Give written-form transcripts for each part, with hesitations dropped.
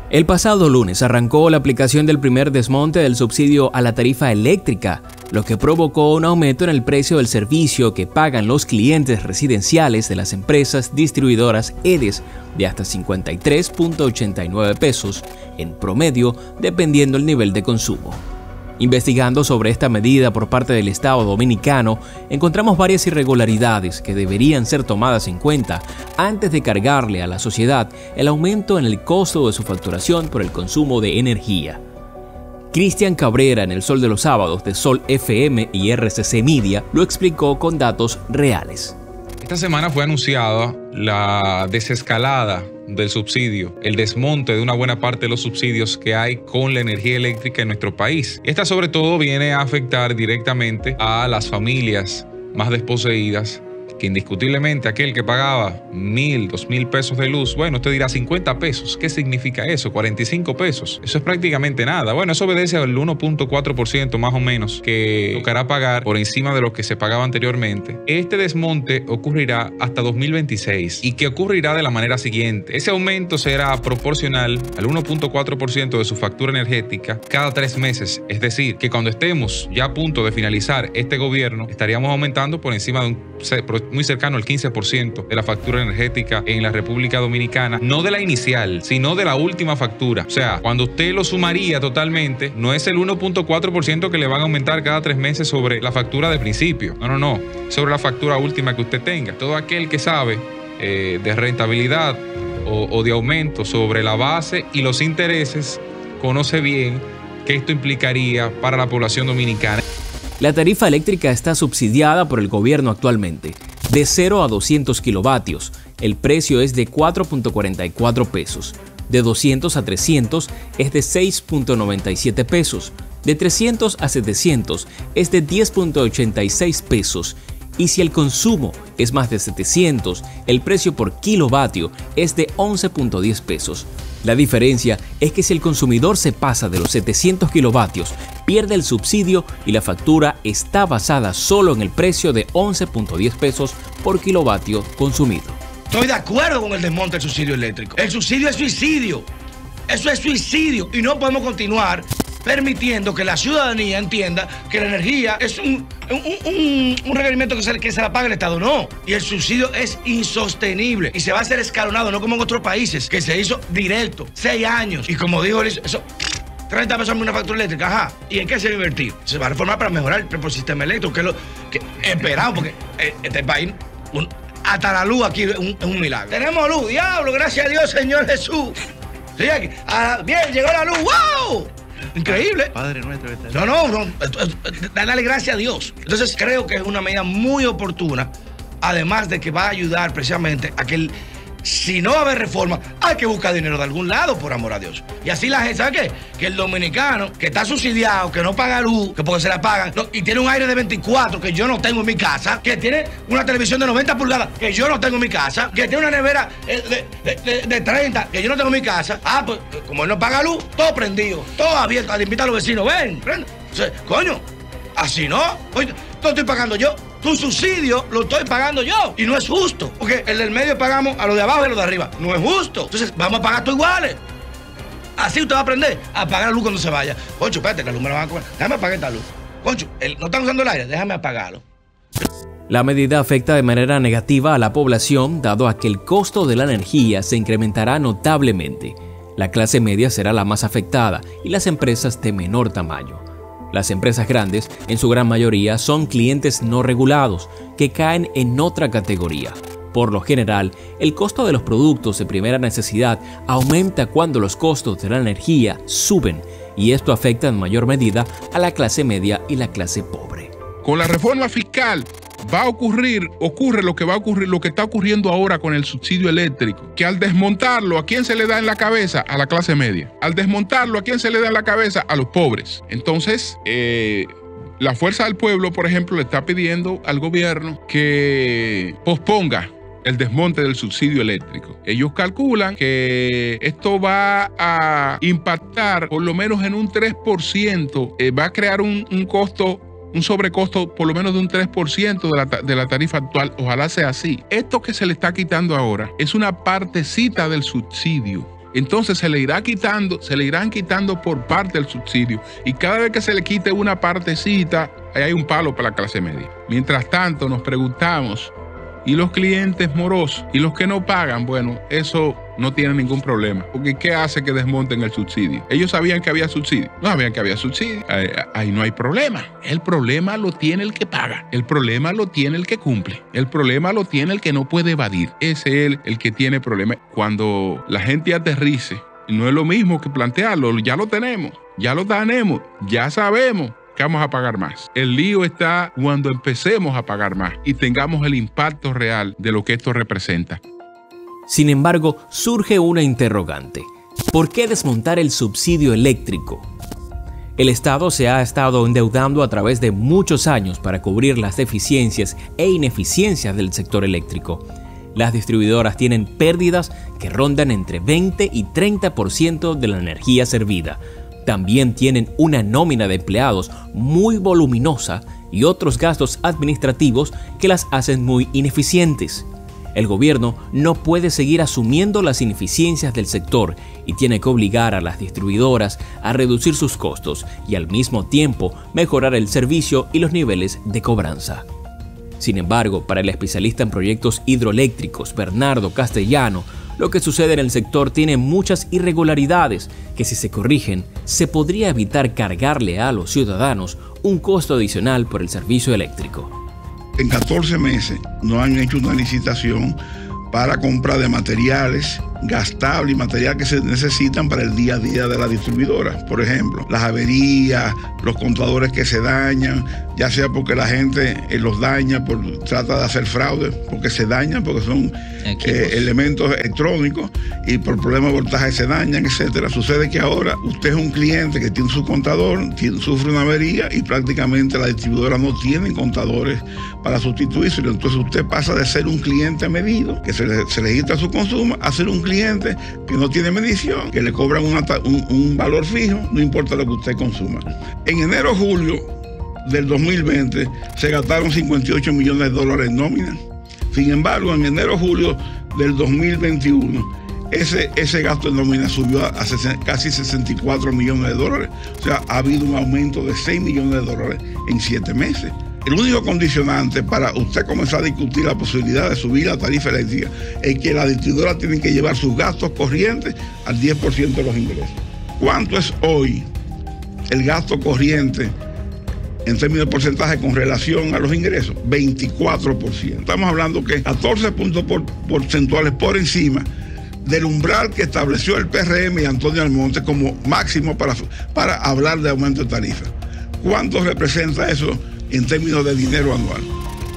El pasado lunes arrancó la aplicación del primer desmonte del subsidio a la tarifa eléctrica, lo que provocó un aumento en el precio del servicio que pagan los clientes residenciales de las empresas distribuidoras EDES de hasta 53.89 pesos en promedio, dependiendo el nivel de consumo. Investigando sobre esta medida por parte del Estado dominicano, encontramos varias irregularidades que deberían ser tomadas en cuenta antes de cargarle a la sociedad el aumento en el costo de su facturación por el consumo de energía. Cristian Cabrera, en El Sol de los Sábados de Sol FM y RCC Media, lo explicó con datos reales. Esta semana fue anunciada la desescalada del subsidio, el desmonte de una buena parte de los subsidios que hay con la energía eléctrica en nuestro país. Esta sobre todo viene a afectar directamente a las familias más desposeídas, que indiscutiblemente aquel que pagaba 1,000, 2,000 pesos de luz, bueno, usted dirá 50 pesos. ¿Qué significa eso? 45 pesos. Eso es prácticamente nada. Bueno, eso obedece al 1.4% más o menos que tocará pagar por encima de lo que se pagaba anteriormente. Este desmonte ocurrirá hasta 2026 y que ocurrirá de la manera siguiente. Ese aumento será proporcional al 1.4% de su factura energética cada 3 meses. Es decir, que cuando estemos ya a punto de finalizar este gobierno, estaríamos aumentando por encima de muy cercano al 15% de la factura energética en la República Dominicana, no de la inicial, sino de la última factura. O sea, cuando usted lo sumaría totalmente, no es el 1.4% que le van a aumentar cada 3 meses sobre la factura de principio. No, sobre la factura última que usted tenga. Todo aquel que sabe de rentabilidad o de aumento sobre la base y los intereses, conoce bien qué esto implicaría para la población dominicana. La tarifa eléctrica está subsidiada por el gobierno actualmente, de 0 a 200 kilovatios. El precio es de 4.44 pesos. De 200 a 300 es de 6.97 pesos. De 300 a 700 es de 10.86 pesos. Y si el consumo es más de 700, el precio por kilovatio es de 11.10 pesos. La diferencia es que si el consumidor se pasa de los 700 kilovatios, pierde el subsidio y la factura está basada solo en el precio de 11.10 pesos por kilovatio consumido. Estoy de acuerdo con el desmonte del subsidio eléctrico. El subsidio es suicidio. Eso es suicidio y no podemos continuar permitiendo que la ciudadanía entienda que la energía es un requerimiento que se la paga el Estado. No. Y el subsidio es insostenible y se va a hacer escalonado, no como en otros países, que se hizo directo, 6 años. Y como dijo, eso 30 pesos en una factura eléctrica, ajá. ¿Y en qué se va a invertir? Se va a reformar para mejorar el sistema eléctrico, que es lo que esperamos, porque este país, hasta la luz aquí es un milagro. Tenemos luz, diablo, gracias a Dios, Señor Jesús. Sí, bien, llegó la luz, ¡wow! Increíble. Padre nuestro. No. Dale gracias a Dios. Entonces creo que es una medida muy oportuna, además de que va a ayudar precisamente a que si no va a haber reforma, hay que buscar dinero de algún lado, por amor a Dios. Y así la gente, ¿sabe qué? Que el dominicano que está subsidiado, que no paga luz, que porque se la pagan, y tiene un aire de 24 que yo no tengo en mi casa, que tiene una televisión de 90 pulgadas que yo no tengo en mi casa, que tiene una nevera de 30 que yo no tengo en mi casa. Pues como él no paga luz, todo prendido, todo abierto, al invitar a los vecinos, ven, prende. Entonces, coño, así no, oye, todo estoy pagando yo. Tu subsidio lo estoy pagando yo. Y no es justo. Porque el del medio pagamos a los de abajo y a los de arriba. No es justo. Entonces vamos a pagar todos iguales. Así usted va a aprender a pagar la luz cuando se vaya. Concho, espérate, la luz me la van a cobrar. Déjame apagar esta luz. Concho, no están usando el aire, déjame apagarlo. La medida afecta de manera negativa a la población, dado a que el costo de la energía se incrementará notablemente. La clase media será la más afectada y las empresas de menor tamaño. Las empresas grandes, en su gran mayoría, son clientes no regulados, que caen en otra categoría. Por lo general, el costo de los productos de primera necesidad aumenta cuando los costos de la energía suben, y esto afecta en mayor medida a la clase media y la clase pobre. Con la reforma fiscal ocurre lo que está ocurriendo ahora con el subsidio eléctrico, que al desmontarlo, ¿a quién se le da en la cabeza? A la clase media. Al desmontarlo, ¿a quién se le da en la cabeza? A los pobres. Entonces, la Fuerza del Pueblo, por ejemplo, le está pidiendo al gobierno que posponga el desmonte del subsidio eléctrico. Ellos calculan que esto va a impactar por lo menos en un 3%, va a crear un sobrecosto por lo menos de un 3% de la tarifa actual. Ojalá sea así. Esto que se le está quitando ahora es una partecita del subsidio. entonces se le irán quitando por parte el subsidio. Y cada vez que se le quite una partecita, ahí hay un palo para la clase media. Mientras tanto, nos preguntamos, ¿y los clientes morosos? ¿Y los que no pagan? Bueno, eso no tiene ningún problema. Porque ¿qué hace que desmonten el subsidio? Ellos sabían que había subsidio. No sabían que había subsidio. Ahí no hay problema. El problema lo tiene el que paga. El problema lo tiene el que cumple. El problema lo tiene el que no puede evadir. Ese es el que tiene problema. Cuando la gente aterrice, no es lo mismo que plantearlo. Ya lo tenemos. Ya lo tenemos. Ya sabemos que vamos a pagar más. El lío está cuando empecemos a pagar más y tengamos el impacto real de lo que esto representa. Sin embargo, surge una interrogante. ¿Por qué desmontar el subsidio eléctrico? El Estado se ha estado endeudando a través de muchos años para cubrir las deficiencias e ineficiencias del sector eléctrico. Las distribuidoras tienen pérdidas que rondan entre 20 y 30% de la energía servida. También tienen una nómina de empleados muy voluminosa y otros gastos administrativos que las hacen muy ineficientes. El gobierno no puede seguir asumiendo las ineficiencias del sector y tiene que obligar a las distribuidoras a reducir sus costos y al mismo tiempo mejorar el servicio y los niveles de cobranza. Sin embargo, para el especialista en proyectos hidroeléctricos Bernardo Castellano, lo que sucede en el sector tiene muchas irregularidades que, si se corrigen, se podría evitar cargarle a los ciudadanos un costo adicional por el servicio eléctrico. En 14 meses no han hecho una licitación para compra de materiales gastables y material que se necesitan para el día a día de la distribuidora. Por ejemplo, las averías, los contadores que se dañan, ya sea porque la gente los daña, trata de hacer fraude, porque se dañan, porque son elementos electrónicos y por problemas de voltaje se dañan, etcétera. Sucede que ahora usted es un cliente que tiene su contador, sufre una avería y prácticamente la distribuidora no tiene contadores para sustituírselo. Entonces usted pasa de ser un cliente medido, que se registra su consumo, a ser un cliente que no tiene medición, que le cobran un valor fijo, no importa lo que usted consuma. En enero-julio del 2020 se gastaron $58 millones en nómina. Sin embargo, en enero-julio del 2021 ese gasto en nómina subió a casi $64 millones. O sea, ha habido un aumento de $6 millones en 7 meses. El único condicionante para usted comenzar a discutir la posibilidad de subir la tarifa eléctrica es que las distribuidoras tienen que llevar sus gastos corrientes al 10% de los ingresos. ¿Cuánto es hoy el gasto corriente en términos de porcentaje con relación a los ingresos? 24%. Estamos hablando que 14 puntos porcentuales por encima del umbral que estableció el PRM y Antonio Almonte como máximo para hablar de aumento de tarifa. ¿Cuánto representa eso en términos de dinero anual?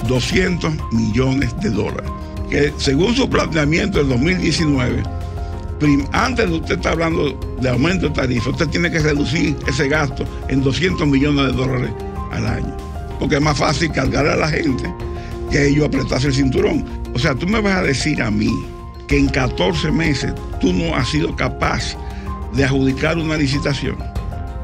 $200 millones. Que según su planteamiento del 2019, antes de usted estar hablando de aumento de tarifa, usted tiene que reducir ese gasto en $200 millones al año. Porque es más fácil cargar a la gente que ellos apretarse el cinturón. O sea, tú me vas a decir a mí que en 14 meses tú no has sido capaz de adjudicar una licitación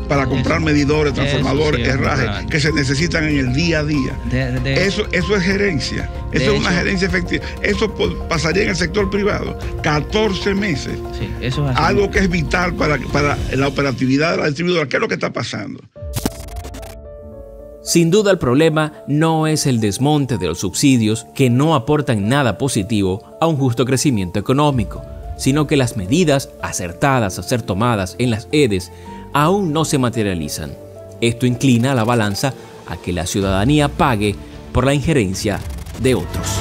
para comprar medidores, transformadores, herrajes que se necesitan en el día a día. Eso es gerencia. Eso es una gerencia efectiva. Eso pasaría en el sector privado. 14 meses. Sí, eso es así. Algo que es vital para la operatividad de la distribuidora. ¿Qué es lo que está pasando? Sin duda, el problema no es el desmonte de los subsidios que no aportan nada positivo a un justo crecimiento económico, sino que las medidas acertadas a ser tomadas en las EDES aún no se materializan. Esto inclina la balanza a que la ciudadanía pague por la injerencia de otros.